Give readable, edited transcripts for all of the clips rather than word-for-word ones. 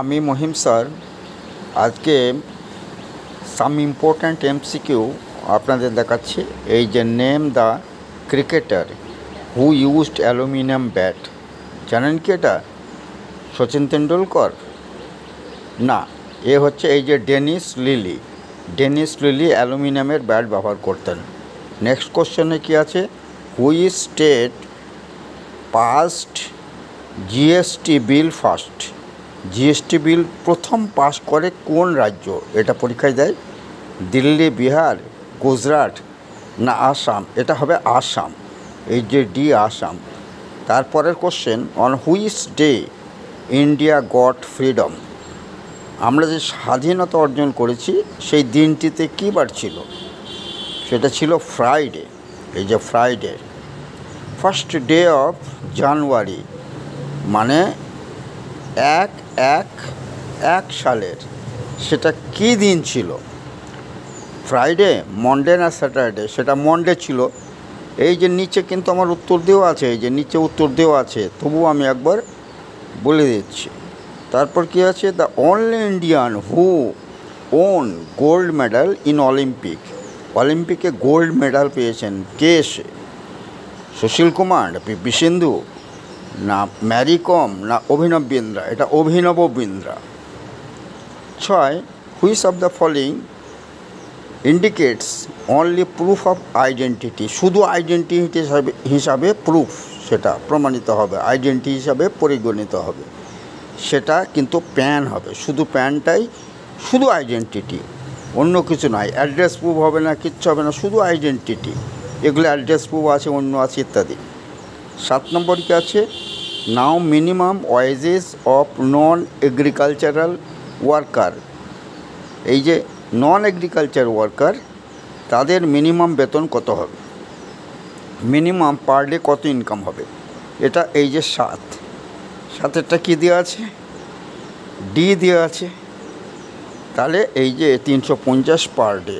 আমি মহিম স্যার আজকে some important MCQ আপনাদের দেখাচ্ছি। এই যে name the cricketer who used aluminium bat, জানেন কি এটা? সচিন তেন্ডুলকর না, এ হচ্ছে এই যে ডেনিস লিলি অ্যালুমিনিয়ামের ব্যাট ব্যবহার করতেন। নেক্সট কোশ্চেনে কি আছে? Which state past GST bill first, GST bill প্রথম পাস করে কোন রাজ্য? এটা পরীক্ষায় দেয়। দিল্লি, বিহার, গুজরাট না আসাম? এটা হবে আসাম, এই যে ডি আসাম। তারপরের question, on which day India goat freedom, আমরা যে স্বাধীনতা অর্জন করেছি সেই দিনটিতে কী বার ছিল? সেটা ছিল ফ্রাইডে, এই যে Friday. First day of January মানে এক এক এক সালের, সেটা কী দিন ছিল? ফ্রাইডে, মনডে না স্যাটারডে? সেটা মনডে ছিল। এই যে নিচে কিন্তু আমার উত্তর দেওয়া আছে, এই যে নিচে উত্তর দেওয়া আছে, তবুও আমি একবার বলে দিচ্ছি। তারপর কি আছে? The only Indian who won gold medal in Olympic, অলিম্পিকে গোল্ড মেডাল পেয়েছেন কে? সে সুশীল কুমার, পিভি সিন্ধু না ম্যারি কম না অভিনব বিন্দ্রা? এটা অভিনব Bindra. 6, which of the following indicates only proof of identity, শুধু আইডেন্টিটি হিসাবে প্রুফ, সেটা প্রমাণিত হবে, আইডেন্টিটি হিসাবে পরিগণিত হবে। সেটা কিন্তু প্যান হবে, শুধু প্যানটাই, শুধু আইডেন্টিটি, অন্য কিছু নয়। অ্যাড্রেস প্রুফ হবে না, কিচ্ছু হবে না, শুধু আইডেন্টিটি। এগুলো অ্যাড্রেস প্রুফ আছে, অন্য আছে ইত্যাদি। 7 নম্বর কি আছে? Now minimum wages of non agricultural worker, এই যে নন এগ্রিকালচার ওয়ার্কার, তাদের মিনিমাম বেতন কত হবে? মিনিমাম পার ডে কত ইনকাম হবে? এটা এই যে 7, কী দেওয়া আছে? ডি দেওয়া আছে। তাহলে এই যে 350 per day.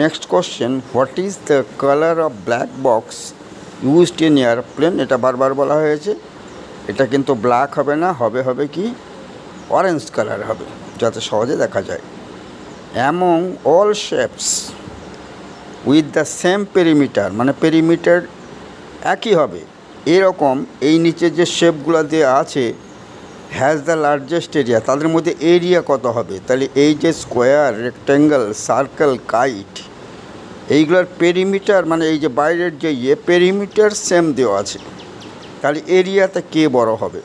Next question, what is the colour of black box used in airplane? এটা বারবার বলা হয়েছে। এটা কিন্তু ব্ল্যাক হবে না, হবে কি অরেঞ্জ কালার হবে, যাতে সহজে দেখা যায়। Among all shapes with the same perimeter, মানে পেরিমিটার একই হবে এরকম, এই নিচে যে শেপগুলো দেওয়া আছে, হ্যাজ দ্য লার্জেস্ট এরিয়া, তাদের মধ্যে এরিয়া কত হবে? তাহলে এই যে স্কোয়ার, রেক্ট্যাঙ্গেল, সার্কেল, কাইট, এইগুলোর পেরিমিটার, মানে এই যে বাইরের যে পেরিমিটার সেম দেওয়া আছে, তাহলে এরিয়াতে কে বড় হবে?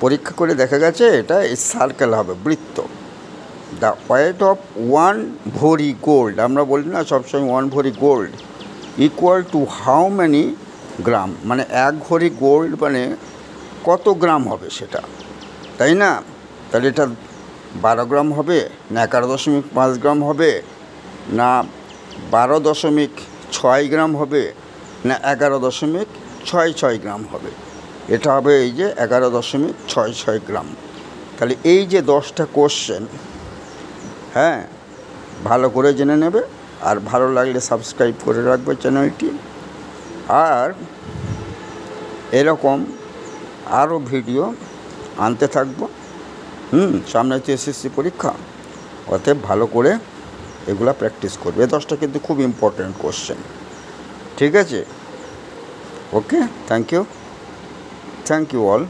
পরীক্ষা করে দেখা গেছে এটা এই সার্কেল হবে, বৃত্ত। দ্য ওয়েট অফ 1 ভরি গোল্ড, আমরা বলি না সবসময় 1 ভরি gold equal to how many gram, মানে 1 ভরি গোল্ড মানে কত গ্রাম হবে সেটা, তাই না? তাহলে এটা 12 গ্রাম হবে না 11.5 গ্রাম হবে না 12.6 গ্রাম হবে না 11.66 গ্রাম হবে? এটা হবে এই যে 11.66 গ্রাম। তাহলে এই যে 10টা কোশ্চেন, হ্যাঁ, ভালো করে জেনে নেবে। আর ভালো লাগলে সাবস্ক্রাইব করে রাখবে চ্যানেলটি। আর এরকম আরও ভিডিও আনতে থাকবো। সামনে তো এসএসসি পরীক্ষা, অতএব ভালো করে এগুলা প্র্যাকটিস করবে। 10টা কিন্তু খুব ইম্পর্ট্যান্ট কোশ্চেন, ঠিক আছে? ওকে, থ্যাংক ইউ অল।